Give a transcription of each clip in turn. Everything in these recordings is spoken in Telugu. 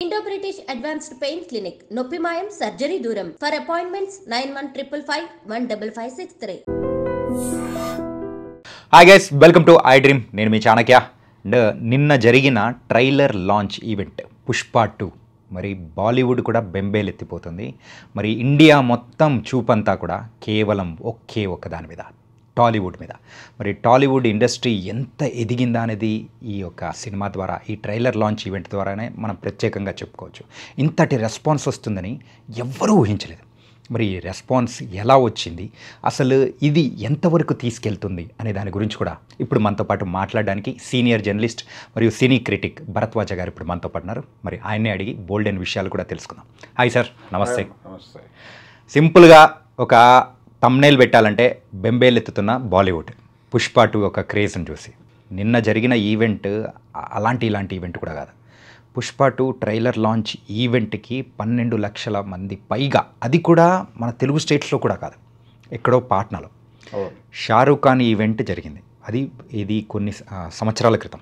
Indo British advanced pain clinic నొప్పి మాయం సర్జరీ దూరం for appointments 9155515563. Hi guys, welcome to I dream. నేను మీ చాణక్య. అండ్ నిన్న జరిగిన ట్రైలర్ లాంచ్ ఈవెంట్ పుష్ప 2 మరి బాలీవుడ్ కూడా బెంబేలెత్తిపోతుంది. మరి ఇండియా మొత్తం చూపంతా కూడా కేవలం ఒకే దాని మీద, టాలీవుడ్ మీద. మరి టాలీవుడ్ ఇండస్ట్రీ ఎంత ఎదిగిందా అనేది ఈ యొక్క సినిమా ద్వారా, ఈ ట్రైలర్ లాంచ్ ఈవెంట్ ద్వారానే మనం ప్రత్యేకంగా చెప్పుకోవచ్చు. ఇంతటి రెస్పాన్స్ వస్తుందని ఎవ్వరూ ఊహించలేదు. మరి ఈ రెస్పాన్స్ ఎలా వచ్చింది, అసలు ఇది ఎంతవరకు తీసుకెళ్తుంది అనే దాని గురించి కూడా ఇప్పుడు మనతో పాటు మాట్లాడడానికి సీనియర్ జర్నలిస్ట్ మరియు సినీ క్రిటిక్ భరద్వాజ గారు ఇప్పుడు మనతో పాటు ఉన్నారు. మరి ఆయన్నే అడిగి బోల్డెన్ విషయాలు కూడా తెలుసుకుందాం. హాయ్ సార్, నమస్తే. నమస్తే. సింపుల్గా ఒక థంబ్నెయిల్ పెట్టాలంటే బెంబేలెత్తుతున్న బాలీవుడ్ పుష్ప 2 ఒక క్రేజ్ని చూసి. నిన్న జరిగిన ఈవెంట్ ఇలాంటి ఈవెంట్ కూడా కాదు. పుష్ప 2 ట్రైలర్ లాంచ్ ఈవెంట్కి 12 లక్షల మంది పైగా, అది కూడా మన తెలుగు స్టేట్స్లో కూడా కాదు, ఎక్కడో పాట్నాలో షారూఖ్ ఖాన్ ఈవెంట్ జరిగింది. ఇది కొన్ని సంవత్సరాల క్రితం.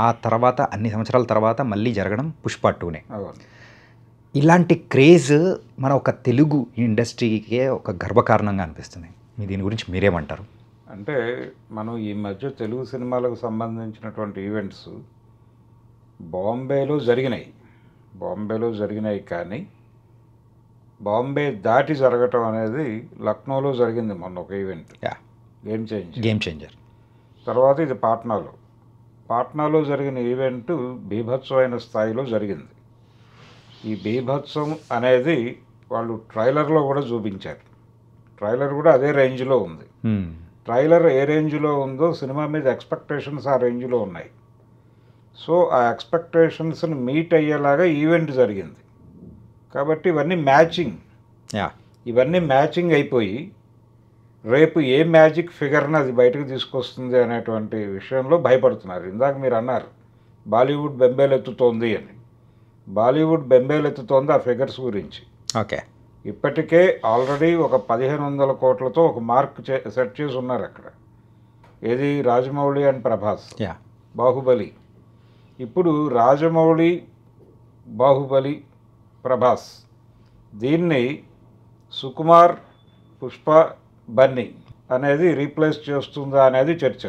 ఆ తర్వాత అన్ని సంవత్సరాల తర్వాత మళ్ళీ జరగడం పుష్ప 2నే. ఇలాంటి క్రేజ్ మన ఒక తెలుగు ఇండస్ట్రీకే ఒక గర్వకారణంగా అనిపిస్తుంది. దీని గురించి మీరేమంటారు? అంటే మనం ఈ మధ్య తెలుగు సినిమాలకు సంబంధించినటువంటి ఈవెంట్స్ బాంబేలో జరిగినాయి కానీ బాంబే దాటి జరగటం అనేది లక్నోలో జరిగింది మొన్న ఒక ఈవెంట్, గేమ్ చేంజర్. తర్వాత ఇది పాట్నాలో జరిగిన ఈవెంట్ బీభత్సమైన స్థాయిలో జరిగింది. ఈ బీభత్సం అనేది వాళ్ళు ట్రైలర్లో కూడా చూపించారు. ట్రైలర్ కూడా అదే రేంజ్లో ఉంది. ట్రైలర్ ఏ రేంజ్లో ఉందో సినిమా మీద ఎక్స్పెక్టేషన్స్ ఆ రేంజ్లో ఉన్నాయి. సో ఆ ఎక్స్పెక్టేషన్స్ని మీట్ అయ్యేలాగా ఈవెంట్ జరిగింది. కాబట్టి ఇవన్నీ మ్యాచింగ్ అయిపోయి రేపు ఏ మ్యాజిక్ ఫిగర్ని అది బయటకు తీసుకొస్తుంది అనేటువంటి విషయంలో భయపడుతున్నారు. ఇందాక మీరు అన్నారు బాలీవుడ్ బెంబేలెత్తుతోంది అని. బాలీవుడ్ బెంబేలెత్తుతోంది ఆ ఫిగర్స్ గురించి. ఓకే, ఇప్పటికే ఆల్రెడీ ఒక 1500 కోట్లతో ఒక మార్క్ సెట్ చేసి ఉన్నారు అక్కడ. ఏది రాజమౌళి అండ్ ప్రభాస్, బాహుబలి. ఇప్పుడు రాజమౌళి, బాహుబలి, ప్రభాస్, దీన్ని సుకుమార్, పుష్ప, బన్నీ అనేది రీప్లేస్ చేస్తుందా అనేది చర్చ.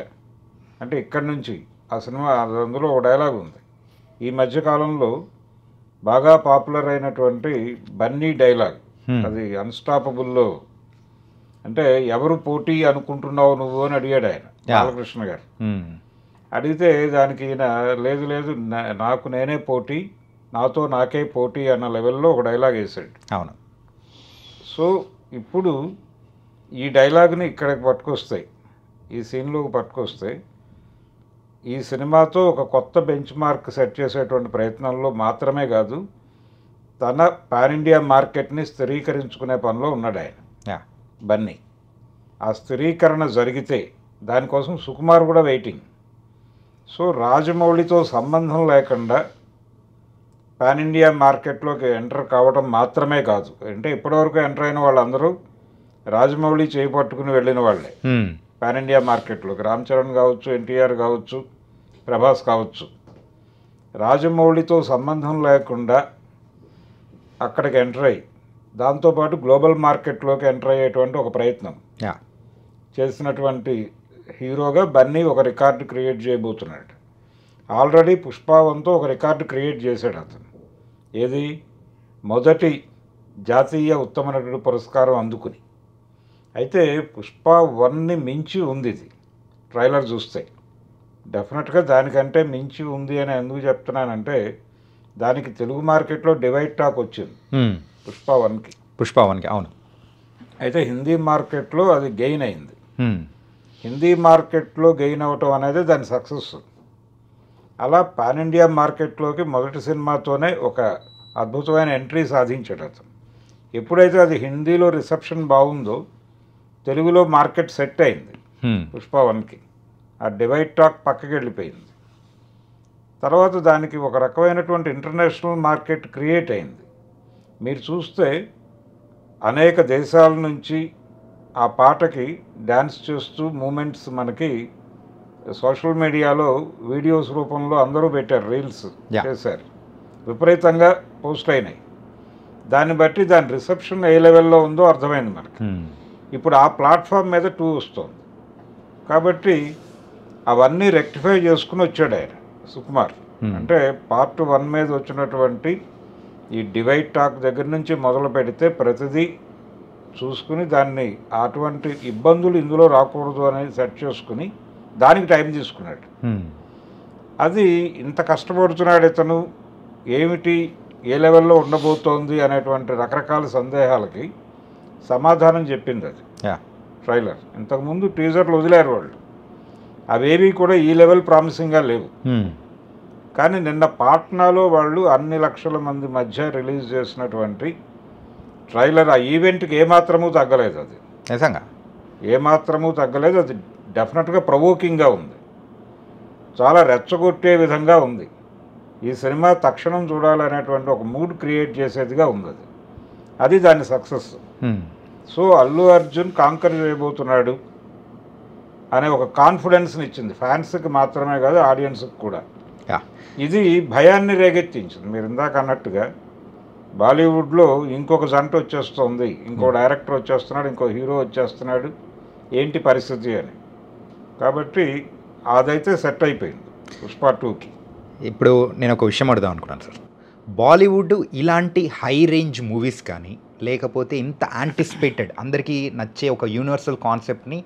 అంటే ఇక్కడి నుంచి ఆ సినిమా, అందులో ఒక డైలాగ్ ఉంది. ఈ మధ్యకాలంలో బాగా పాపులర్ అయినటువంటి బన్నీ డైలాగ్, అది అన్స్టాపబుల్లో. అంటే ఎవరు పోటీ అనుకుంటున్నావు నువ్వు అని అడిగాడు ఆయన, బాలకృష్ణ గారు. అడిగితే దానికి ఈయన లేదు నాకు నేనే పోటీ, నాతో నాకే పోటీ అన్న లెవెల్లో ఒక డైలాగ్ వేసాడు. అవును. సో ఇప్పుడు ఈ డైలాగ్ని ఇక్కడికి పట్టుకొస్తాయి, ఈ సీన్లోకి పట్టుకొస్తే ఈ సినిమాతో ఒక కొత్త బెంచ్ మార్క్ సెట్ చేసేటువంటి ప్రయత్నంలో మాత్రమే కాదు, తన పాన్ ఇండియా మార్కెట్ని స్థిరీకరించుకునే పనిలో ఉన్నాడు ఆయన, బన్నీ. ఆ స్థిరీకరణ జరిగితే దానికోసం సుకుమార్ కూడా వెయిటింగ్. సో రాజమౌళితో సంబంధం లేకుండా పాన్ ఇండియా మార్కెట్లోకి ఎంటర్ కావడం మాత్రమే కాదు, అంటే ఇప్పటివరకు ఎంటర్ అయిన వాళ్ళందరూ రాజమౌళి చేయి పట్టుకుని వెళ్ళిన వాళ్ళే పాన్ ఇండియా మార్కెట్లోకి. రామ్ చరణ్ కావచ్చు, ఎన్టీఆర్ కావచ్చు, ప్రభాస్ కావచ్చు. రాజమౌళితో సంబంధం లేకుండా అక్కడికి ఎంటర్ అయ్యి దాంతోపాటు గ్లోబల్ మార్కెట్లోకి ఎంటర్ అయ్యేటువంటి ఒక ప్రయత్నం చేసినటువంటి హీరోగా బన్నీ ఒక రికార్డు క్రియేట్ చేయబోతున్నాడు. ఆల్రెడీ పుష్ప 1తో ఒక రికార్డు క్రియేట్ చేశాడు అతను. ఏది, మొదటి జాతీయ ఉత్తమ నటుడు పురస్కారం అందుకుని. అయితే పుష్ప 1ని మించి ఉంది ఇది. ట్రైలర్ చూస్తే డెఫినెట్గా దానికంటే మించి ఉంది అని ఎందుకు చెప్తున్నానంటే, దానికి తెలుగు మార్కెట్లో డివైడ్ టాక్ వచ్చింది పుష్ప 1కి. అవును. అయితే హిందీ మార్కెట్లో అది గెయిన్ అయింది. హిందీ మార్కెట్లో గెయిన్ అవ్వటం అనేది దాని సక్సెస్. అలా పాన్ ఇండియా మార్కెట్లోకి మొదటి సినిమాతోనే ఒక అద్భుతమైన ఎంట్రీ సాధించాడు అతను. ఎప్పుడైతే అది హిందీలో రిసెప్షన్ బాగుందో తెలుగులో మార్కెట్ సెట్ అయింది పుష్ప 1కి. ఆ డివైడ్ టాక్ పక్కకి వెళ్ళిపోయింది. తర్వాత దానికి ఒక రకమైనటువంటి ఇంటర్నేషనల్ మార్కెట్ క్రియేట్ అయింది. మీరు చూస్తే అనేక దేశాల నుంచి ఆ పాటకి డ్యాన్స్ చేస్తూ మూమెంట్స్ మనకి సోషల్ మీడియాలో వీడియోస్ రూపంలో అందరూ పెట్టారు, రీల్స్ చేశారు. విపరీతంగా పోస్ట్ అయినాయి. దాన్ని బట్టి దాని రిసెప్షన్ ఏ లెవెల్లో ఉందో అర్థమైంది మనకి. ఇప్పుడు ఆ ప్లాట్ఫామ్ మీద 2 వస్తుంది కాబట్టి అవన్నీ రెక్టిఫై చేసుకుని వచ్చాడు ఆయన సుకుమార్. అంటే పార్ట్ 1 మీద వచ్చినటువంటి ఈ డివైడ్ టాక్ దగ్గర నుంచి మొదలు పెడితే ప్రతిదీ చూసుకుని దాన్ని అటువంటి ఇబ్బందులు ఇందులో రాకూడదు అనేది సెట్ చేసుకుని దానికి టైం తీసుకున్నాడు. అది ఇంత కష్టపడుతున్నాడు ఇతను, ఏమిటి ఏ లెవెల్లో ఉండబోతోంది అనేటువంటి రకరకాల సందేహాలకి సమాధానం చెప్పింది అది ట్రైలర్. ఇంతకుముందు టీజర్లు వదిలేరు వాళ్ళు, అవేవి కూడా ఈ లెవెల్ ప్రామిసింగ్గా లేవు. కానీ నిన్న పాట్నాలో వాళ్ళు అన్ని లక్షల మంది మధ్య రిలీజ్ చేసినటువంటి ట్రైలర్ ఆ ఈవెంట్కి ఏమాత్రమూ తగ్గలేదు. అది నిజంగా ఏమాత్రమూ తగ్గలేదు. అది డెఫినెట్గా ప్రవోకింగ్గా ఉంది, చాలా రెచ్చగొట్టే విధంగా ఉంది. ఈ సినిమా తక్షణం చూడాలనేటువంటి ఒక మూడ్ క్రియేట్ చేసేదిగా ఉంది. అది దాని success. So Allu Arjun conquer చేయబోతున్నాడు అనే ఒక కాన్ఫిడెన్స్ని ఇచ్చింది ఫ్యాన్స్కి మాత్రమే కాదు, ఆడియన్స్కి కూడా. ఇది భయాన్ని రేగెత్తించింది. మీరు ఇందాక అన్నట్టుగా బాలీవుడ్లో ఇంకొక జంట వచ్చేస్తుంది, ఇంకో డైరెక్టర్ వచ్చేస్తున్నాడు, ఇంకో హీరో వచ్చేస్తున్నాడు, ఏంటి పరిస్థితి అని. కాబట్టి అదైతే సెట్ అయిపోయింది పుష్ప 2కి. ఇప్పుడు నేను ఒక విషయం అడుగుదాం అనుకున్నాను సార్. బాలీవుడ్ ఇలాంటి హై రేంజ్ మూవీస్ కానీ లేకపోతే ఇంత యాంటిసిపేటెడ్ అందరికీ నచ్చే ఒక యూనివర్సల్ కాన్సెప్ట్ని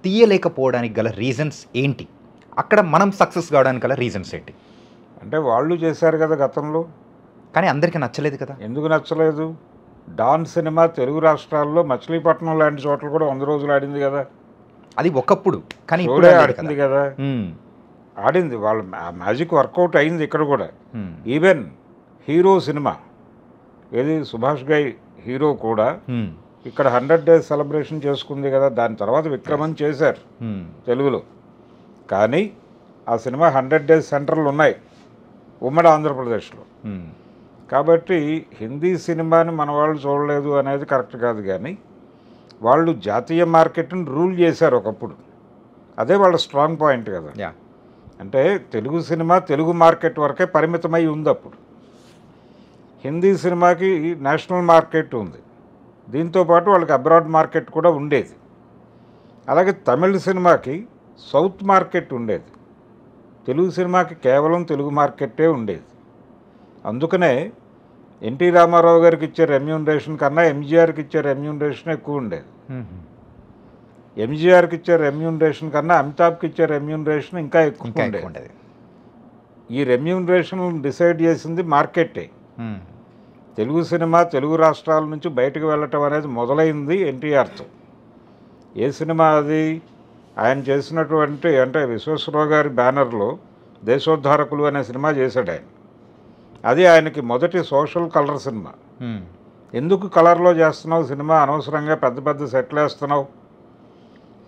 తీయలేకపోవడానికి గల రీజన్స్ ఏంటి? అక్కడ మనం సక్సెస్ కావడానికి గల రీజన్స్ ఏంటి? అంటే వాళ్ళు చేశారు కదా గతంలో, కానీ అందరికీ నచ్చలేదు కదా. ఎందుకు నచ్చలేదు? డాన్ సినిమా తెలుగు రాష్ట్రాల్లో మచిలీపట్నం లాంటి చోట్ల కూడా 100 రోజులు ఆడింది కదా. అది ఒకప్పుడు, కానీ ఇప్పుడు ఆడింది కదా. ఆడింది, వాళ్ళ మ్యాజిక్ వర్కౌట్ అయింది ఇక్కడ కూడా. ఈవెన్ హీరో సినిమా ఏది సుభాష్ గై హీరో కూడా ఇక్కడ 100 days సెలబ్రేషన్ చేసుకుంది కదా. దాని తర్వాత విక్రమన్ చేశారు తెలుగులో, కానీ ఆ సినిమా 100 days సెంటర్లు ఉన్నాయి ఉమ్మడి ఆంధ్రప్రదేశ్లో. కాబట్టి హిందీ సినిమాని మన వాళ్ళు చూడలేదు అనేది కరెక్ట్ కాదు, కానీ వాళ్ళు జాతీయ మార్కెట్ని రూల్ చేశారు ఒకప్పుడు. అదే వాళ్ళ స్ట్రాంగ్ పాయింట్ కదా. అంటే తెలుగు సినిమా తెలుగు మార్కెట్ వరకే పరిమితమై ఉంది అప్పుడు. హిందీ సినిమాకి నేషనల్ మార్కెట్ ఉంది, దీంతోపాటు వాళ్ళకి అబ్రాడ్ మార్కెట్ కూడా ఉండేది. అలాగే తమిళ సినిమాకి సౌత్ మార్కెట్ ఉండేది, తెలుగు సినిమాకి కేవలం తెలుగు మార్కెట్టే ఉండేది. అందుకనే ఎన్టీ రామారావు గారికి ఇచ్చే రెమ్యూనరేషన్ కన్నా ఎంజీఆర్కి ఇచ్చే రెమ్యూనరేషన్ ఎక్కువ ఉండేది. ఎంజీఆర్కి ఇచ్చే రెమ్యూనరేషన్ కన్నా అమితాబ్కి ఇచ్చే రెమ్యూనరేషన్ ఇంకా ఎక్కువ ఉండేది. ఈ రెమ్యూనరేషన్ డిసైడ్ చేసింది మార్కెట్టే. తెలుగు సినిమా తెలుగు రాష్ట్రాల నుంచి బయటకు వెళ్ళటం అనేది మొదలైంది ఎన్టీఆర్తో. ఏ సినిమా అది? ఆయన చేసినటువంటి అంటే విశ్వేశ్వరరావు గారి బ్యానర్లో దేశోద్ధారకులు అనే సినిమా చేశాడు ఆయన. అది ఆయనకి మొదటి సోషల్ కలర్ సినిమా. ఎందుకు కలర్లో చేస్తున్నావు సినిమా, అనవసరంగా పెద్ద పెద్ద సెట్లు వేస్తున్నావు,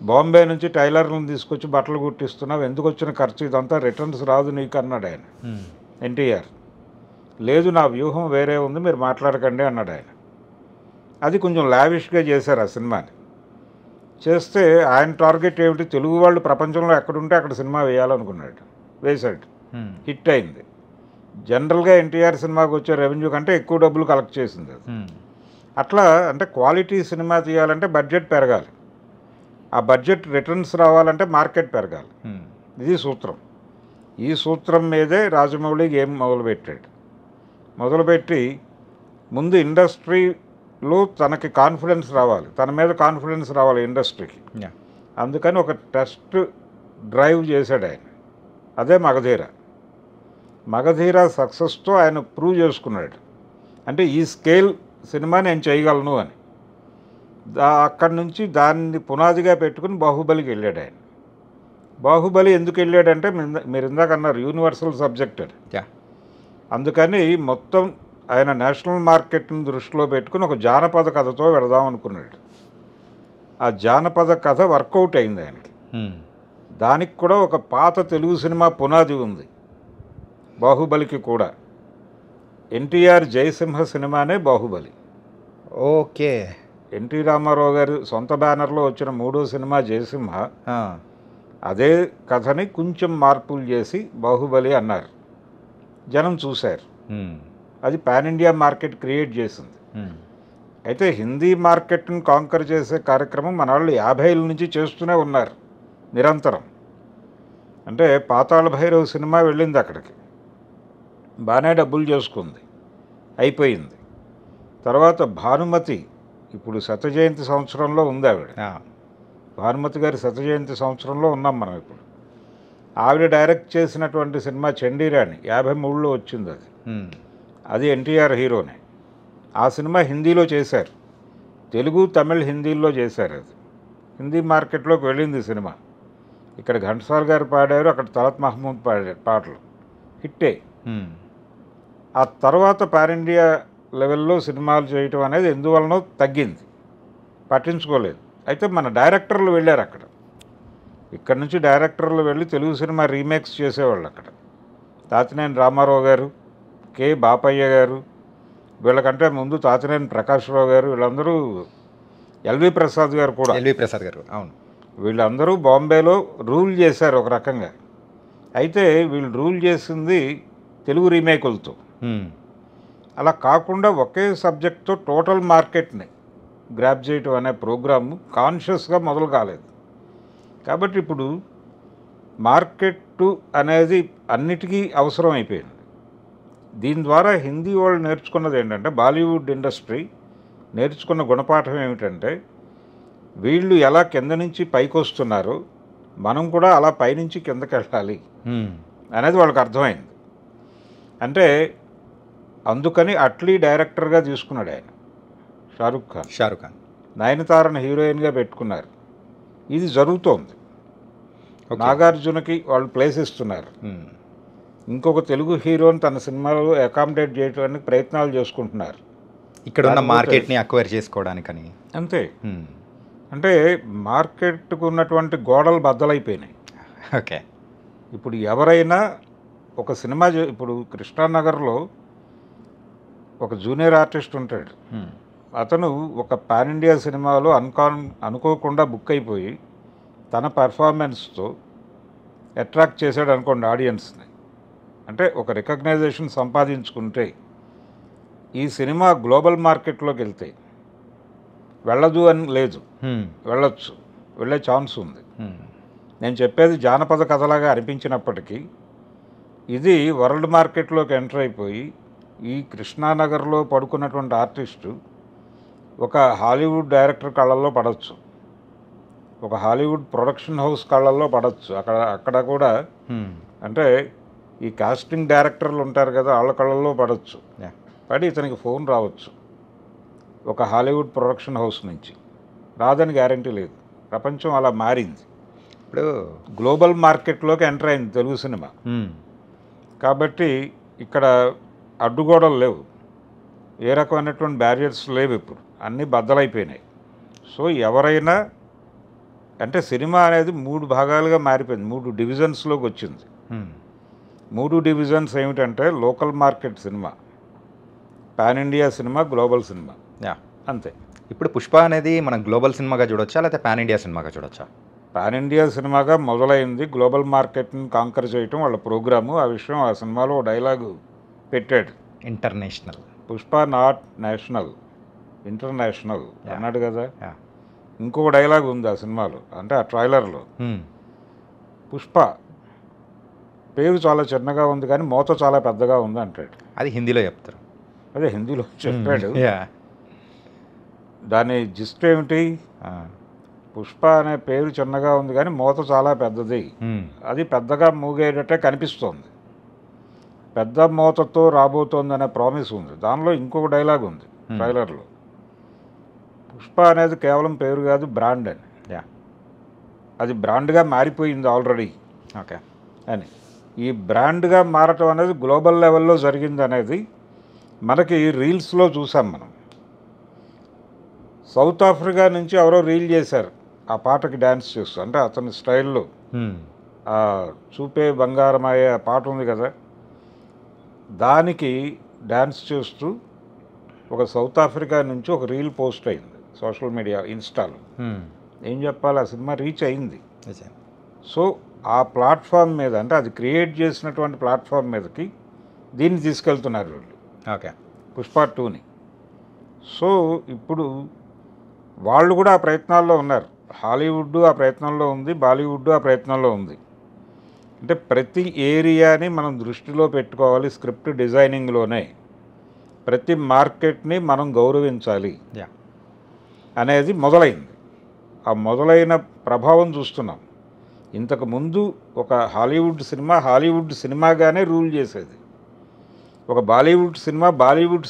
బాంబే నుంచి టైలర్లను తీసుకొచ్చి బట్టలు కుట్టిస్తున్నావు, ఎందుకు వచ్చిన ఖర్చు, ఇదంతా రిటర్న్స్ రాదు నీకు అన్నాడు ఆయన. ఎన్టీఆర్ లేదు, నా వ్యూహం వేరే ఉంది, మీరు మాట్లాడకండి అన్నాడు ఆయన. అది కొంచెం లావిష్గా చేశారు ఆ సినిమాని. చేస్తే ఆయన టార్గెట్ ఏమిటి, తెలుగు వాళ్ళు ప్రపంచంలో ఎక్కడుంటే అక్కడ సినిమా వేయాలనుకున్నాడు, వేశాడు, హిట్ అయింది. జనరల్గా ఎన్టీఆర్ సినిమాకి వచ్చే రెవెన్యూ కంటే ఎక్కువ డబ్బులు కలెక్ట్ చేసింది అది. అట్లా అంటే క్వాలిటీ సినిమా తీయాలంటే బడ్జెట్ పెరగాలి, ఆ బడ్జెట్ రిటర్న్స్ రావాలంటే మార్కెట్ పెరగాలి. ఇది సూత్రం. ఈ సూత్రం మీదే రాజమౌళి గేమ్ మొదలుపెట్టాడు. మొదలుపెట్టి ముందు ఇండస్ట్రీలో తనకి కాన్ఫిడెన్స్ రావాలి, తన మీద కాన్ఫిడెన్స్ రావాలి ఇండస్ట్రీకి. అందుకని ఒక టెస్ట్ డ్రైవ్ చేశాడు ఆయన, అదే మగధీర. మగధీర సక్సెస్తో ఆయన ప్రూవ్ చేసుకున్నాడు, అంటే ఈ స్కేల్ సినిమా నేను చేయగలను అని. అక్కడి నుంచి దాన్ని పునాదిగా పెట్టుకుని బాహుబలికి వెళ్ళాడు ఆయన. బాహుబలి ఎందుకు వెళ్ళాడంటే మీరు ఇందాక అన్నారు యూనివర్సల్ సబ్జెక్ట్ అని. అందుకని మొత్తం ఆయన నేషనల్ మార్కెట్ని దృష్టిలో పెట్టుకుని ఒక జానపద కథతో వెళదాం అనుకున్నాడు. ఆ జానపద కథ వర్కౌట్ అయింది ఆయనకి. దానికి కూడా ఒక పాత తెలుగు సినిమా పునాది ఉంది బాహుబలికి కూడా. ఎన్టీఆర్ జయసింహ సినిమానే బాహుబలి. ఓకే. ఎన్టీ రామారావు గారి సొంత బ్యానర్లో వచ్చిన 3వ సినిమా జయసింహ. అదే కథని కొంచెం మార్పులు చేసి బాహుబలి అన్నారు, జనం చూశారు. అది పాన్ ఇండియా మార్కెట్ క్రియేట్ చేసింది. అయితే హిందీ మార్కెట్ని కాంకర్ చేసే కార్యక్రమం మన వాళ్ళు 50ల నుంచి చేస్తూనే ఉన్నారు నిరంతరం. అంటే పాతాళ భైరవ్ సినిమా వెళ్ళింది అక్కడికి, బాగానే డబ్బులు చేసుకుంది, అయిపోయింది. తర్వాత భానుమతి ఇప్పుడు శత జయంతి సంవత్సరంలో ఉంది ఆవిడ. భానుమతి గారి శత జయంతి సంవత్సరంలో ఉన్నాం మనం ఇప్పుడు. ఆవిడ డైరెక్ట్ చేసినటువంటి సినిమా చండీరాణి 53లో వచ్చింది. అది ఎన్టీఆర్ హీరోనే. ఆ సినిమా హిందీలో చేశారు, తెలుగు తమిళ్ హిందీలో చేశారు. అది హిందీ మార్కెట్లోకి వెళ్ళింది సినిమా. ఇక్కడ ఘంటసాల గారు పాడారు, అక్కడ తలత్ మహమూద్ పాడారు, పాటలు హిట్టే. ఆ తర్వాత పాన్ ఇండియా లెవెల్లో సినిమాలు చేయటం అనేది ఎందువలనో తగ్గింది, పట్టించుకోలేదు. అయితే మన డైరెక్టర్లు వెళ్ళారు అక్కడ, ఇక్కడ నుంచి డైరెక్టర్లు వెళ్ళి తెలుగు సినిమా రీమేక్స్ చేసేవాళ్ళు అక్కడ. తాతినేని రామారావు గారు, కె బాపయ్య గారు, వీళ్ళకంటే ముందు తాతినేని ప్రకాశ్రావు గారు, వీళ్ళందరూ, ఎల్వి ప్రసాద్ గారు కూడా, అవును, వీళ్ళందరూ బాంబేలో రూల్ చేశారు ఒక రకంగా. అయితే వీళ్ళు రూల్ చేసింది తెలుగు రీమేకులతో. అలా కాకుండా ఒకే సబ్జెక్ట్తో టోటల్ మార్కెట్ని గ్రాప్ చేయటం అనే ప్రోగ్రాము కాన్షియస్గా మొదలు కాలేదు. కాబట్టి ఇప్పుడు మార్కెట్ అనేది అన్నిటికీ అవసరం అయిపోయింది. దీని ద్వారా హిందీ వాళ్ళు నేర్చుకున్నది ఏంటంటే, బాలీవుడ్ ఇండస్ట్రీ నేర్చుకున్న గుణపాఠం ఏమిటంటే, వీళ్ళు ఎలా కింద నుంచి పైకి వస్తున్నారో మనం కూడా అలా పైనుంచి కిందకి వెళ్ళాలి అనేది వాళ్ళకి అర్థమైంది. అంటే అందుకని అట్లీ డైరెక్టర్గా తీసుకున్నాడు ఆయన, షారుఖ్ ఖాన్ నయనతారను హీరోయిన్గా పెట్టుకున్నారు. ఇది జరుగుతోంది. నాగార్జునకి వాళ్ళు ప్లేస్ ఇస్తున్నారు, ఇంకొక తెలుగు హీరోని తన సినిమాలో అకామిడేట్ చేయడానికి ప్రయత్నాలు చేసుకుంటున్నారు, ఇక్కడ ఉన్న మార్కెట్ని అక్వైర్ చేసుకోవడానికని. అంతే. అంటే మార్కెట్కు ఉన్నటువంటి గోడలు బద్దలైపోయినాయి. ఓకే. ఇప్పుడు ఎవరైనా ఒక సినిమా ఇప్పుడు కృష్ణానగర్లో ఒక జూనియర్ ఆర్టిస్ట్ ఉంటాడు, అతను ఒక పాన్ ఇండియా సినిమాలో అనుకోకుండా బుక్ అయిపోయి తన పర్ఫార్మెన్స్తో అట్రాక్ట్ చేశాడు అనుకోండి ఆడియన్స్ని. అంటే ఒక రికగ్నైజేషన్ సంపాదించుకుంటే ఈ సినిమా గ్లోబల్ మార్కెట్లోకి వెళ్తే, వెళ్ళదు అని లేదు, వెళ్ళొచ్చు, వెళ్ళే ఛాన్స్ ఉంది. నేను చెప్పేది జానపద కథలాగా అనిపించినప్పటికీ ఇది వరల్డ్ మార్కెట్లోకి ఎంటర్ అయిపోయి ఈ కృష్ణానగర్లో పడుకున్నటువంటి ఆర్టిస్టు ఒక హాలీవుడ్ డైరెక్టర్ కళ్ళల్లో పడవచ్చు, ఒక హాలీవుడ్ ప్రొడక్షన్ హౌస్ కళ్ళల్లో పడవచ్చు. అక్కడ కూడా అంటే ఈ కాస్టింగ్ డైరెక్టర్లు ఉంటారు కదా, వాళ్ళ కళ్ళల్లో పడవచ్చు, పడి ఇతనికి ఫోన్ రావచ్చు ఒక హాలీవుడ్ ప్రొడక్షన్ హౌస్ నుంచి. రాదని గ్యారంటీ లేదు. ప్రపంచం అలా మారింది. ఇప్పుడు గ్లోబల్ మార్కెట్లోకి ఎంటర్ అయింది తెలుగు సినిమా. కాబట్టి ఇక్కడ అడ్డుగోడలు లేవు, ఏ రకమైనటువంటి బ్యారియర్స్ లేవు, ఇప్పుడు అన్నీ బద్దలైపోయినాయి. సో ఎవరైనా అంటే సినిమా అనేది 3 భాగాలుగా మారిపోయింది, 3 డివిజన్స్లోకి వచ్చింది. 3 డివిజన్స్ ఏమిటంటే local market cinema, pan India cinema, global cinema, అంతే. ఇప్పుడు పుష్ప అనేది మనం గ్లోబల్ సినిమాగా చూడొచ్చా లేకపోతే పాన్ ఇండియా సినిమాగా చూడొచ్చా? పాన్ ఇండియా సినిమాగా మొదలైంది, గ్లోబల్ మార్కెట్ని కాంకర్ చేయటం వాళ్ళ ప్రోగ్రాము. ఆ విషయం ఆ సినిమాలో డైలాగు పెట్టాడు, international Pushpa not national, international అన్నాడు కదా. ఇంకొక డైలాగ్ ఉంది ఆ సినిమాలో, అంటే ఆ ట్రైలర్లో, పుష్ప పేరు చాలా చిన్నగా ఉంది కానీ మోత చాలా పెద్దగా ఉంది అంటాడు. అది హిందీలో చెప్తారు, అదే హిందీలో చెప్పాడు. దాని జిస్ట్ ఏమిటి, పుష్ప అనే పేరు చిన్నగా ఉంది కానీ మోత చాలా పెద్దది, అది పెద్దగా మూగేటట్టే కనిపిస్తోంది, పెద్ద మోతతో రాబోతోంది అనే ప్రామిస్ ఉంది. దానిలో ఇంకొక డైలాగ్ ఉంది ట్రైలర్లో, పుష్ప అనేది కేవలం పేరు కాదు, బ్రాండ్ అని. అది బ్రాండ్గా మారిపోయింది ఆల్రెడీ. ఓకే అని ఈ బ్రాండ్గా మారటం అనేది గ్లోబల్ లెవెల్లో జరిగింది అనేది మనకి రీల్స్లో చూసాం మనం. సౌత్ ఆఫ్రికా నుంచి ఎవరో రీల్ చేశారు ఆ పాటకి డ్యాన్స్ చేస్తూ, అంటే అతని స్టైల్లో ఆ చూపే బంగారమయ్యే పాట ఉంది కదా, దానికి డ్యాన్స్ చేస్తూ ఒక సౌత్ ఆఫ్రికా నుంచి ఒక రీల్ పోస్ట్ అయింది సోషల్ మీడియా, ఇన్స్టాలో. ఏం చెప్పాలి, ఆ సినిమా రీచ్ అయింది. సో ఆ ప్లాట్ఫామ్ మీద, అంటే అది క్రియేట్ చేసినటువంటి ప్లాట్ఫామ్ మీదకి దీన్ని తీసుకెళ్తున్నారు వీళ్ళు. ఓకే. పుష్ప 2ని. సో ఇప్పుడు వాళ్ళు కూడా ఆ ప్రయత్నాల్లో ఉన్నారు. హాలీవుడ్ ఆ ప్రయత్నంలో ఉంది, బాలీవుడ్ ఆ ప్రయత్నంలో ఉంది. అంటే ప్రతి ఏరియాని మనం దృష్టిలో పెట్టుకోవాలి. స్క్రిప్ట్ డిజైనింగ్లోనే ప్రతి మార్కెట్ని మనం గౌరవించాలి యా. అనేది మొదలైంది. ఆ మొదలైన ప్రభావం చూస్తున్నాం. ఇంతకు ముందు ఒక హాలీవుడ్ సినిమాగానే రూల్ చేసేది. ఒక బాలీవుడ్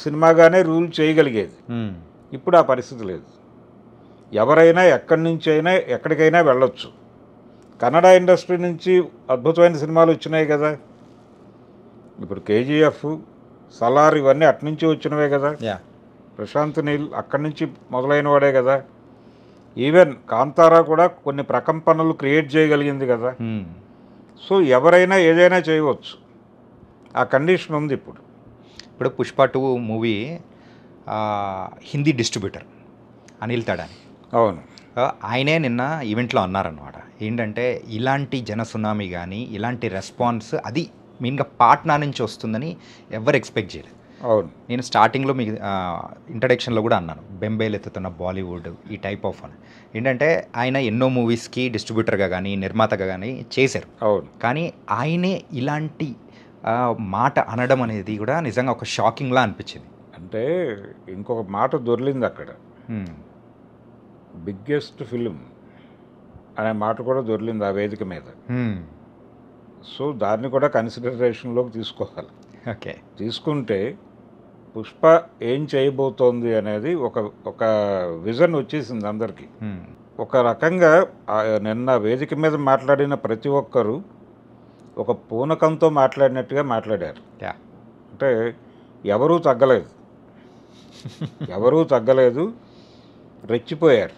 సినిమాగానే రూల్ చేయగలిగేది. ఇప్పుడు ఆ పరిస్థితి లేదు. ఎవరైనా ఎక్కడి నుంచి అయినా ఎక్కడికైనా వెళ్ళొచ్చు. కన్నడ ఇండస్ట్రీ నుంచి అద్భుతమైన సినిమాలు వచ్చినాయి కదా. ఇప్పుడు కేజీఎఫ్, సలార్ ఇవన్నీ అట్నుంచి వచ్చినవే కదా. యా. ప్రశాంత్ నీల్ అక్కడి నుంచి మొదలైన వాడే కదా. ఈవెన్ కాంతారా కూడా కొన్ని ప్రకంపనలు క్రియేట్ చేయగలిగింది కదా. సో ఎవరైనా ఏదైనా చేయవచ్చు. ఆ కండిషన్ ఉంది ఇప్పుడు. ఇప్పుడు పుష్ప 2 మూవీ హిందీ డిస్ట్రిబ్యూటర్ అనిల్ తడాని, అవును, ఆయనే నిన్న ఈవెంట్లో అన్నారనమాట. ఏంటంటే ఇలాంటి జన సునామీ కానీ ఇలాంటి రెస్పాన్స్ అది మెయిన్గా పాట్నా నుంచి వస్తుందని ఎవరు ఎక్స్పెక్ట్ చేయలేదు. అవును, నేను స్టార్టింగ్లో మీకు ఇంట్రడక్షన్లో కూడా అన్నాను, బెంబేలెత్తుతున్న బాలీవుడ్ ఈ టైప్ ఆఫ్ అని. ఏంటంటే ఆయన ఎన్నో మూవీస్కి డిస్ట్రిబ్యూటర్గా కానీ నిర్మాతగా కానీ చేశారు. అవును, కానీ ఆయనే ఇలాంటి మాట అనడం అనేది కూడా నిజంగా ఒక షాకింగ్లా అనిపించింది. అంటే ఇంకొక మాట దొరికింది అక్కడ. బిగ్గెస్ట్ ఫిలిం అనే మాట కూడా దొరికింది ఆ వేదిక మీద. సో దాన్ని కూడా కన్సిడరేషన్లోకి తీసుకోవాలి. ఓకే. తీసుకుంటే పుష్ప ఏం చేయబోతోంది అనేది ఒక విజన్ వచ్చేసింది అందరికీ. ఒక రకంగా నిన్న వేదిక మీద మాట్లాడిన ప్రతి ఒక్కరూ ఒక పూనకంతో మాట్లాడినట్టుగా మాట్లాడారు. అంటే ఎవరూ తగ్గలేదు, రెచ్చిపోయారు.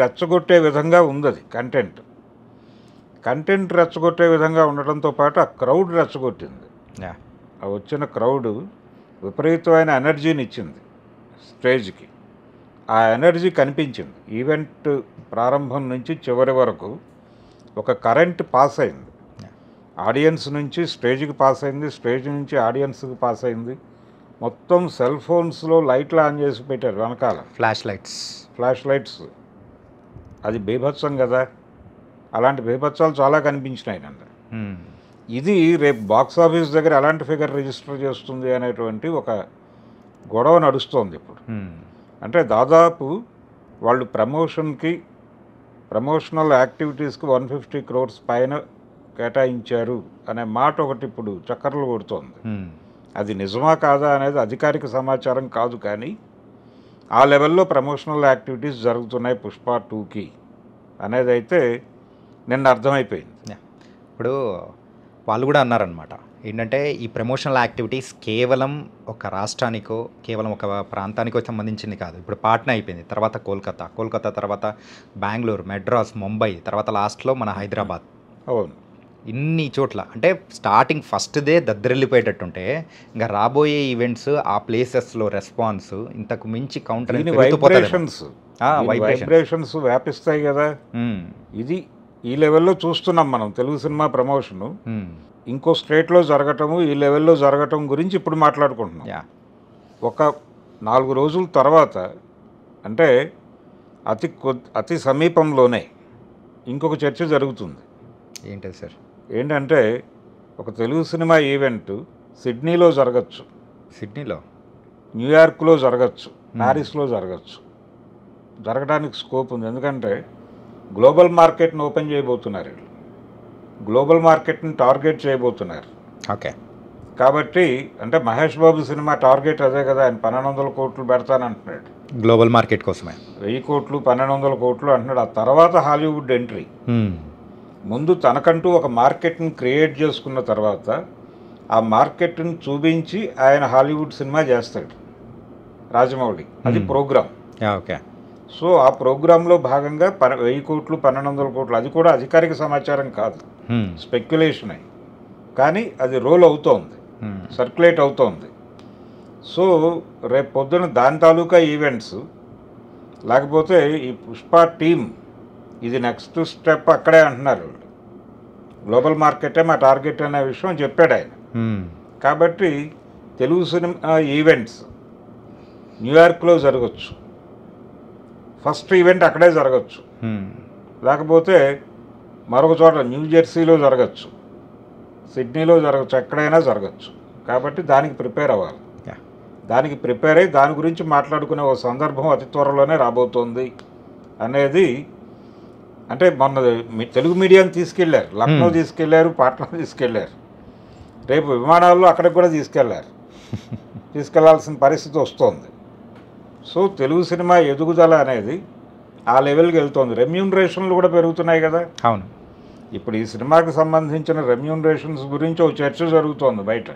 రెచ్చగొట్టే విధంగా ఉంది అది కంటెంట్ రెచ్చగొట్టే విధంగా ఉండడంతో పాటు ఆ క్రౌడ్ రెచ్చగొట్టింది. ఆ వచ్చిన క్రౌడ్ విపరీతమైన ఎనర్జీని ఇచ్చింది స్టేజ్కి. ఆ ఎనర్జీ కనిపించింది. ఈవెంట్ ప్రారంభం నుంచి చివరి వరకు ఒక కరెంట్ పాస్ అయింది. ఆడియన్స్ నుంచి స్టేజ్కి పాస్ అయింది, స్టేజ్ నుంచి ఆడియన్స్కి పాస్ అయింది. మొత్తం సెల్ ఫోన్స్లో లైట్లు ఆన్ చేసి పెట్టారు వెనకాల, ఫ్లాష్ లైట్స్. అది బీభత్సం కదా. అలాంటి బీభత్సాలు చాలా కనిపించినాయి నన్ను. ఇది రేపు బాక్స్ ఆఫీస్ దగ్గర ఎలాంటి ఫిగర్ రిజిస్టర్ చేస్తుంది అనేటువంటి ఒక గొడవ నడుస్తోంది ఇప్పుడు. అంటే దాదాపు వాళ్ళు ప్రమోషనల్ యాక్టివిటీస్కి 150 crores పైన కేటాయించారు అనే మాట ఒకటి ఇప్పుడు చక్కర్లు కొడుతోంది. అది నిజమా కాదా అనేది అధికారిక సమాచారం కాదు, కానీ ఆ లెవెల్లో ప్రమోషనల్ యాక్టివిటీస్ జరుగుతున్నాయి పుష్ప 2కి అనేది అయితే నిన్న అర్థమైపోయింది. ఇప్పుడు వాళ్ళు కూడా అన్నారనమాట, ఏంటంటే ఈ ప్రమోషనల్ యాక్టివిటీస్ కేవలం ఒక రాష్ట్రానికో కేవలం ఒక ప్రాంతానికో సంబంధించింది కాదు. ఇప్పుడు పాట్నా అయిపోయింది, తర్వాత కోల్కతా తర్వాత బెంగళూరు, మెడ్రాస్, ముంబై, తర్వాత లాస్ట్లో మన హైదరాబాద్. అవును, ఇన్ని చోట్ల అంటే స్టార్టింగ్ ఫస్ట్ డే దద్దరిల్లిపోయేటట్టుంటే ఇంకా రాబోయే ఈవెంట్స్ ఆ ప్లేసెస్లో రెస్పాన్స్ ఇంతకు మించి కౌంటర్ వైబ్రేషన్స్ వ్యాపిస్తాయి కదా. ఇది ఈ లెవెల్లో చూస్తున్నాం మనం. తెలుగు సినిమా ప్రమోషను ఇంకో స్టేట్లో జరగటము, ఈ లెవెల్లో జరగటం గురించి ఇప్పుడు మాట్లాడుకుంటున్నాం. ఒక 4 రోజుల తర్వాత అంటే అతి సమీపంలోనే ఇంకొక చర్చ జరుగుతుంది. ఏంటది సార్? ఏంటంటే ఒక తెలుగు సినిమా ఈవెంట్ సిడ్నీలో జరగచ్చు, న్యూయార్క్లో జరగచ్చు, ప్యారిస్లో జరగడానికి స్కోప్ ఉంది. ఎందుకంటే గ్లోబల్ మార్కెట్ని ఓపెన్ చేయబోతున్నారు, గ్లోబల్ మార్కెట్ని టార్గెట్ చేయబోతున్నారు. ఓకే. కాబట్టి అంటే మహేష్ బాబు సినిమా టార్గెట్ అదే కదా. ఆయన 1200 కోట్లు పెడతానంటున్నాడు గ్లోబల్ మార్కెట్ కోసమే. 1000 కోట్లు 1200 కోట్లు అంటున్నాడు. ఆ తర్వాత హాలీవుడ్ ఎంట్రీ. ముందు తనకంటూ ఒక మార్కెట్ని క్రియేట్ చేసుకున్న తర్వాత ఆ మార్కెట్ని చూపించి ఆయన హాలీవుడ్ సినిమా చేస్తాడు రాజమౌళి. అది ప్రోగ్రామ్. ఓకే. సో ఆ ప్రోగ్రాంలో భాగంగా 1000 కోట్లు 1200 కోట్లు, అది కూడా అధికారిక సమాచారం కాదు, స్పెక్యులేషన్ అయి, కానీ అది రోల్ అవుతోంది, సర్క్యులేట్ అవుతోంది. సో రేపు పొద్దున దాని తాలూకా ఈవెంట్స్ లేకపోతే ఈ పుష్ప టీమ్ ఇది నెక్స్ట్ స్టెప్ అక్కడే అంటున్నారు. గ్లోబల్ మార్కెటే మా టార్గెట్ అనే విషయం చెప్పాడు ఆయన. కాబట్టి తెలుగు సినిమా ఈవెంట్స్ న్యూయార్క్లో జరగచ్చు, ఫస్ట్ ఈవెంట్ అక్కడే జరగచ్చు, లేకపోతే మరొక చోట న్యూ జెర్సీలో జరగచ్చు, సిడ్నీలో జరగచ్చు, ఎక్కడైనా జరగచ్చు. కాబట్టి దానికి ప్రిపేర్ అవ్వాలి. దానికి ప్రిపేర్ అయ్యి దాని గురించి మాట్లాడుకునే ఒక సందర్భం అతి త్వరలోనే రాబోతోంది అనేది. అంటే మొన్న తెలుగు మీడియాని తీసుకెళ్లారు, లక్నో తీసుకెళ్లారు, పాట్నా తీసుకెళ్లారు, రేపు విమానాల్లో అక్కడికి కూడా తీసుకెళ్లాల్సిన పరిస్థితి వస్తుంది. సో తెలుగు సినిమా ఎదుగుదల అనేది ఆ లెవెల్కి వెళ్తుంది. రెమ్యూనరేషన్లు కూడా పెరుగుతున్నాయి కదా. అవును, ఇప్పుడు ఈ సినిమాకి సంబంధించిన రెమ్యూనరేషన్స్ గురించి ఒక చర్చ జరుగుతోంది బయట.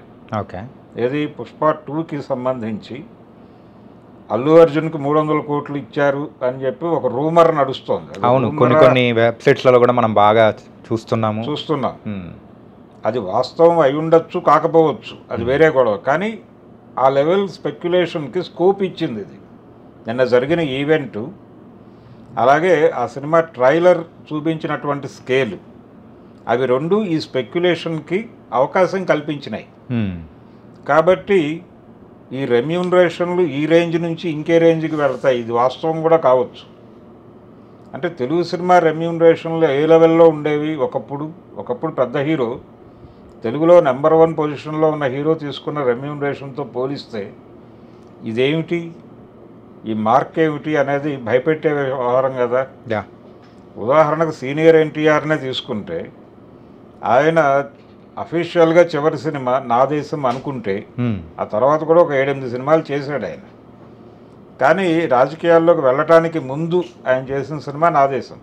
ఓకే, ఏది పుష్ప 2కి సంబంధించి అల్లు అర్జున్కి 300 కోట్లు ఇచ్చారు అని చెప్పి ఒక రూమర్ నడుస్తోంది. అవును, కొన్ని వెబ్సైట్స్లలో కూడా మనం బాగా చూస్తున్నాం. అది వాస్తవం అయి ఉండొచ్చు, కాకపోవచ్చు, అది వేరే గొడవ. కానీ ఆ లెవెల్ స్పెక్యులేషన్కి స్కోప్ ఇచ్చింది ఇది. నిన్న జరిగిన ఈవెంటు, అలాగే ఆ సినిమా ట్రైలర్ చూపించినటువంటి స్కేలు, అవి రెండు ఈ స్పెక్యులేషన్కి అవకాశం కల్పించినాయి. కాబట్టి ఈ రెమ్యూనరేషన్లు ఈ రేంజ్ నుంచి ఇంకే రేంజ్కి వెళ్తాయి. ఇది వాస్తవం కూడా కావచ్చు. అంటే తెలుగు సినిమా రెమ్యూనరేషన్లు ఏ లెవెల్లో ఉండేవి ఒకప్పుడు పెద్ద హీరో, తెలుగులో నెంబర్ 1 పొజిషన్లో ఉన్న హీరో తీసుకున్న రెమ్యూనరేషన్తో పోలిస్తే ఇదేమిటి, ఈ మార్క్ ఏమిటి అనేది భయపెట్టే వ్యవహారం కదా. ఉదాహరణకు సీనియర్ ఎన్టీఆర్నే తీసుకుంటే ఆయన అఫీషియల్గా చివరి సినిమా నా దేశం అనుకుంటే ఆ తర్వాత కూడా ఒక 7-8 సినిమాలు చేశాడు ఆయన. కానీ రాజకీయాల్లోకి వెళ్ళటానికి ముందు ఆయన చేసిన సినిమా నా దేశం.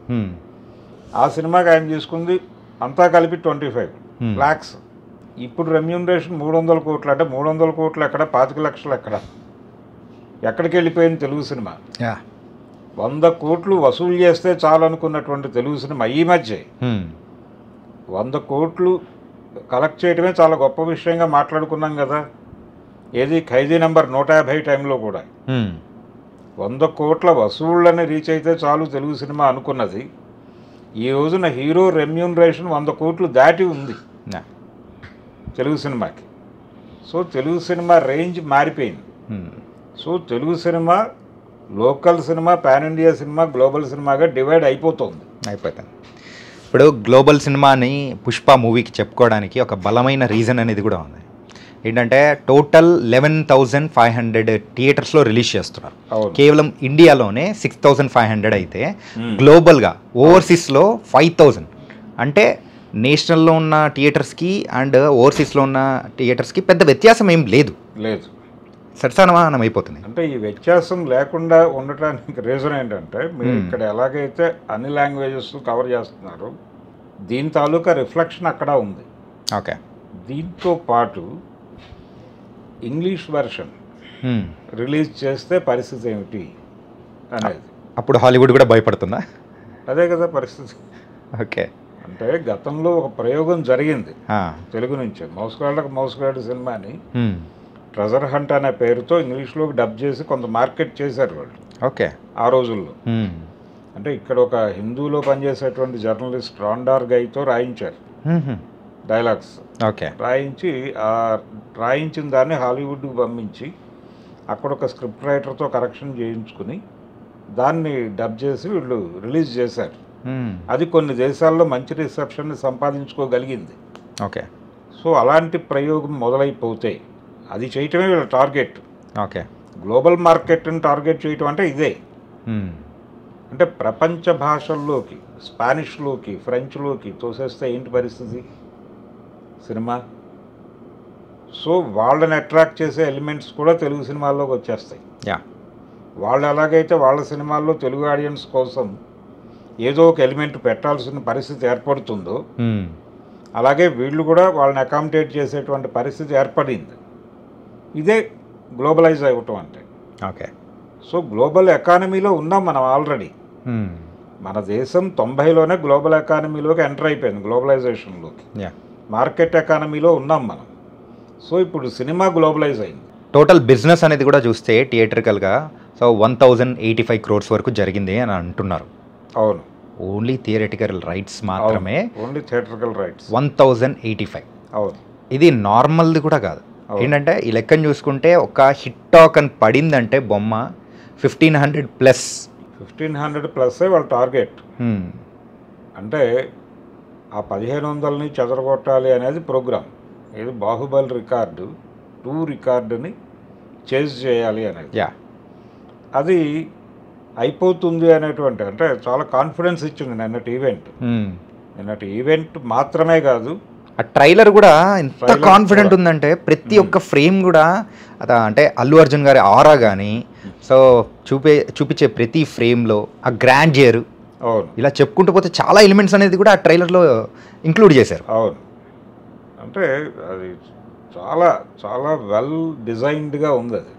ఆ సినిమాకి ఆయన తీసుకుంది అంతా కలిపి 25 lakhs. ఇప్పుడు రెమ్యూనరేషన్ 300 కోట్లు. అంటే 300 కోట్లు ఎక్కడ, 25 లక్షలు ఎక్కడ, ఎక్కడికి వెళ్ళిపోయింది తెలుగు సినిమా? 100 కోట్లు వసూలు చేస్తే చాలు అనుకున్నటువంటి తెలుగు సినిమా ఈ మధ్య 100 కోట్లు కలెక్ట్ చేయడమే చాలా గొప్ప విషయంగా మాట్లాడుకున్నాం కదా. ఏది ఖైదీ నెంబర్ 150 టైంలో కూడా 100 కోట్ల వసూళ్ళని రీచ్ అయితే చాలు తెలుగు సినిమా అనుకున్నది. ఈ రోజున హీరో రెమ్యూనరేషన్ 100 కోట్లు దాటి ఉంది తెలుగు సినిమాకి. సో తెలుగు సినిమా రేంజ్ మారిపోయింది. So Telugu cinema local cinema, pan India cinema, global సినిమాగా డివైడ్ అయిపోతుంది. ఇప్పుడు గ్లోబల్ సినిమాని పుష్ప మూవీకి చెప్పుకోవడానికి ఒక బలమైన రీజన్ అనేది కూడా ఉంది. ఏంటంటే టోటల్ 11,500 థియేటర్స్లో రిలీజ్ చేస్తున్నారు. కేవలం ఇండియాలోనే 6,500 అయితే గ్లోబల్గా ఓవర్సీస్లో 5,000. అంటే నేషనల్లో ఉన్న థియేటర్స్కి అండ్ ఓవర్సీస్లో ఉన్న థియేటర్స్కి పెద్ద వ్యత్యాసం ఏం లేదు. సరసమానం అయిపోతుంది. అంటే ఈ వ్యత్యాసం లేకుండా ఉండటానికి రీజన్ ఏంటంటే మీరు ఇక్కడ ఎలాగైతే అన్ని లాంగ్వేజెస్ కవర్ చేస్తున్నారు, దీని తాలూకా రిఫ్లెక్షన్ అక్కడ ఉంది. ఓకే, దీంతో పాటు ఇంగ్లీష్ వెర్షన్ రిలీజ్ చేస్తే పరిస్థితి ఏమిటి అనేది అప్పుడు హాలీవుడ్ కూడా భయపడుతుందా? అదే కదా పరిస్థితి. ఓకే, అంటే గతంలో ఒక ప్రయోగం జరిగింది తెలుగు నుంచి. మౌస్గాడ్ సినిమాని ట్రెజర్ హంట్ అనే పేరుతో ఇంగ్లీష్లోకి డబ్ చేసి కొంత మార్కెట్ చేశారు వాళ్ళు. ఓకే, ఆ రోజుల్లో అంటే ఇక్కడ ఒక హిందూలో పనిచేసేటువంటి జర్నలిస్ట్ రాండార్ గైతో రాయించారు డైలాగ్స్. ఓకే, రాయించిన దాన్ని హాలీవుడ్కి పంపించి అక్కడ ఒక స్క్రిప్ట్ రైటర్తో కరెక్షన్ చేయించుకుని దాన్ని డబ్ చేసి వీళ్ళు రిలీజ్ చేశారు. అది కొన్ని దేశాల్లో మంచి రిసెప్షన్ని సంపాదించుకోగలిగింది. ఓకే, సో అలాంటి ప్రయోగం మొదలైపోతే అది చేయటమే వీళ్ళ టార్గెట్. ఓకే, గ్లోబల్ మార్కెట్ని టార్గెట్ చేయటం అంటే ఇదే. అంటే ప్రపంచ భాషల్లోకి, స్పానిష్లోకి, ఫ్రెంచ్లోకి తోసేస్తే ఏంటి పరిస్థితి సినిమా? సో వాళ్ళని అట్రాక్ట్ చేసే ఎలిమెంట్స్ కూడా తెలుగు సినిమాల్లోకి వచ్చేస్తాయి. వాళ్ళు ఎలాగైతే వాళ్ళ సినిమాల్లో తెలుగు ఆడియన్స్ కోసం ఏదో ఒక ఎలిమెంట్ పెట్టాల్సిన పరిస్థితి ఏర్పడుతుందో అలాగే వీళ్ళు కూడా వాళ్ళని అకామిడేట్ చేసేటువంటి పరిస్థితి ఏర్పడింది. ఇదే గ్లోబలైజ్ అవ్వటం అంటే. ఓకే, సో గ్లోబల్ ఎకానమీలో ఉన్నాం మనం ఆల్రెడీ. మన దేశం 90లోనే గ్లోబల్ ఎకానమీలోకి ఎంటర్ అయిపోయింది, గ్లోబలైజేషన్లోకి. మార్కెట్ ఎకానమీలో ఉన్నాం మనం. సో ఇప్పుడు సినిమా గ్లోబలైజ్ అయింది. టోటల్ బిజినెస్ అనేది కూడా చూస్తే థియేట్రికల్గా 1,085 crores వరకు జరిగింది అని అంటున్నారు. అవును, ఓన్లీ థియేటికల్ రైట్స్ మాత్రమే. Only theatrical rights 1,085. అవును, ఇది నార్మల్ది కూడా కాదు. ఏంటంటే ఈ లెక్కను చూసుకుంటే ఒక హిట్ టాక్ అని పడిందంటే బొమ్మ 1500+. 1500+ వాళ్ళ టార్గెట్. అంటే ఆ 1500ని చెదరగొట్టాలి అనేది ప్రోగ్రామ్. ఇది బాహుబలి రికార్డు 2 రికార్డుని చేజ్ చేయాలి అనేది. అది అయిపోతుంది అనేటువంటి, అంటే చాలా కాన్ఫిడెన్స్ ఇచ్చింది నిన్నటి ఈవెంట్ మాత్రమే కాదు, ఆ ట్రైలర్ కూడా ఎంత కాన్ఫిడెంట్ ఉందంటే ప్రతి ఒక్క ఫ్రేమ్ కూడా అంటే అల్లు అర్జున్ గారి ఆరా కానీ, సో చూపించే ప్రతి ఫ్రేమ్లో ఆ గ్రాండియర్, అవును, ఇలా చెప్పుకుంటూ పోతే చాలా ఎలిమెంట్స్ అనేది కూడా ఆ ట్రైలర్లో ఇంక్లూడ్ చేశారు. అవును, అంటే అది చాలా చాలా వెల్ డిజైన్డ్గా ఉంది. అది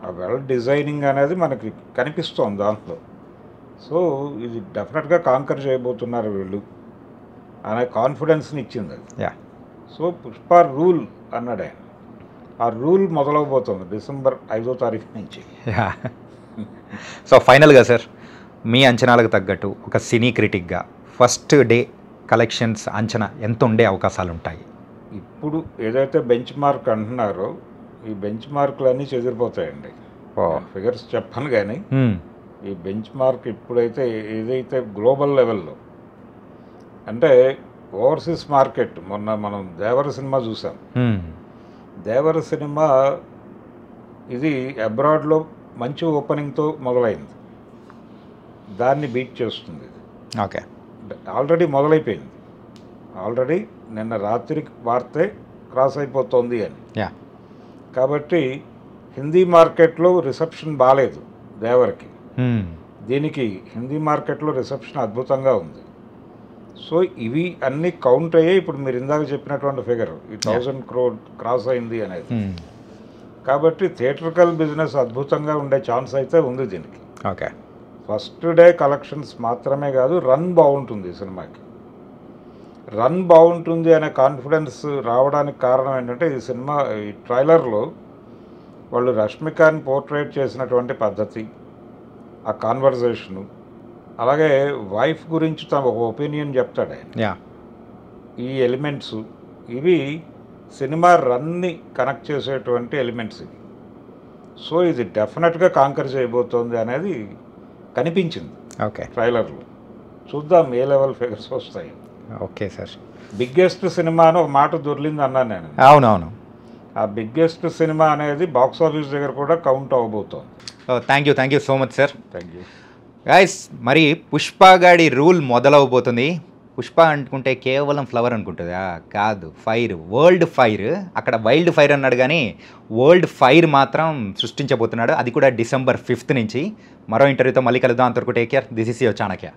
ఆ వెల్ డిజైనింగ్ అనేది మనకి కనిపిస్తోంది దాంట్లో. సో ఇది డెఫినెట్గా కాంకర్ చేయబోతున్నారు వీళ్ళు అనే కాన్ఫిడెన్స్ని ఇచ్చింది అది. సో పుష్ప రూల్ అన్నాడు ఆయన. ఆ రూల్ మొదలవబోతుంది December 5వ తారీఖు నుంచి. సో ఫైనల్గా సార్, మీ అంచనాలకు తగ్గట్టు ఒక సినీ క్రిటిక్గా ఫస్ట్ డే కలెక్షన్స్ అంచనా ఎంత ఉండే అవకాశాలు ఉంటాయి? ఇప్పుడు ఏదైతే బెంచ్ మార్క్ అంటున్నారో ఈ బెంచ్ మార్కులన్నీ చెదిరిపోతాయండి. ఫిగర్స్ చెప్పను కానీ ఈ బెంచ్ మార్క్ ఇప్పుడైతే ఏదైతే గ్లోబల్ లెవెల్లో, అంటే ఓవర్సీస్ మార్కెట్, మొన్న మనం దేవర సినిమా చూసాం. దేవర సినిమా ఇది అబ్రాడ్లో మంచి ఓపెనింగ్తో మొదలైంది, దాన్ని బీట్ చేస్తుంది. ఓకే, ఆల్రెడీ మొదలైపోయింది, ఆల్రెడీ నిన్న రాత్రికి వార్తే క్రాస్ అయిపోతుంది అని. కాబట్టి హిందీ మార్కెట్లో రిసెప్షన్ బాగాలేదు దేవరికి, దీనికి హిందీ మార్కెట్లో రిసెప్షన్ అద్భుతంగా ఉంది. సో ఇవి అన్నీ కౌంట్ అయ్యే ఇప్పుడు మీరు ఇందాక చెప్పినటువంటి ఫిగర్ ఈ 1000 crore క్రాస్ అయింది అనేది. కాబట్టి థియేట్రికల్ బిజినెస్ అద్భుతంగా ఉండే ఛాన్స్ అయితే ఉంది దీనికి. ఓకే, ఫస్ట్ డే కలెక్షన్స్ మాత్రమే కాదు, రన్ బాగుంటుంది ఈ సినిమాకి. రన్ బాగుంటుంది అనే కాన్ఫిడెన్స్ రావడానికి కారణం ఏంటంటే ఈ సినిమా ఈ ట్రైలర్లో వాళ్ళు రష్మికని పోర్ట్రేట్ చేసినటువంటి పద్ధతి, ఆ కాన్వర్జేషను, అలాగే వైఫ్ గురించి తన ఒక ఒపీనియన్ చెప్తాడు ఆయన. ఈ ఎలిమెంట్స్ ఇవి సినిమా రన్ని కనెక్ట్ చేసేటువంటి ఎలిమెంట్స్ ఇవి. సో ఇది డెఫినెట్గా కాంకర్ చేయబోతోంది అనేది కనిపించింది ఓకే ట్రైలర్లో. చూద్దాం ఏ లెవెల్ ఫిగర్స్ వస్తాయి. ఓకే సార్, బిగ్గెస్ట్ సినిమా అని ఒక మాట దొర్లింది అన్నాను నేను. అవునవును, ఆ బిగ్గెస్ట్ సినిమా అనేది బాక్స్ ఆఫీస్ దగ్గర కూడా కౌంట్ అవ్వబోతోంది. Thank you so much sir. Thank you guys. మరి పుష్ప గాడి రూల్ మొదలవబోతుంది. పుష్ప అనుకుంటే కేవలం ఫ్లవర్ అనుకుంటుందా? కాదు, ఫైర్, వరల్డ్ ఫైర్. అక్కడ వైల్డ్ ఫైర్ అన్నాడు కానీ వరల్డ్ ఫైర్ మాత్రం సృష్టించబోతున్నాడు, అది కూడా December 5th నుంచి. మరో ఇంటర్వ్యూతో మళ్ళీ కలుద్దాం. అంతవరకు take care. This is your Chanakya.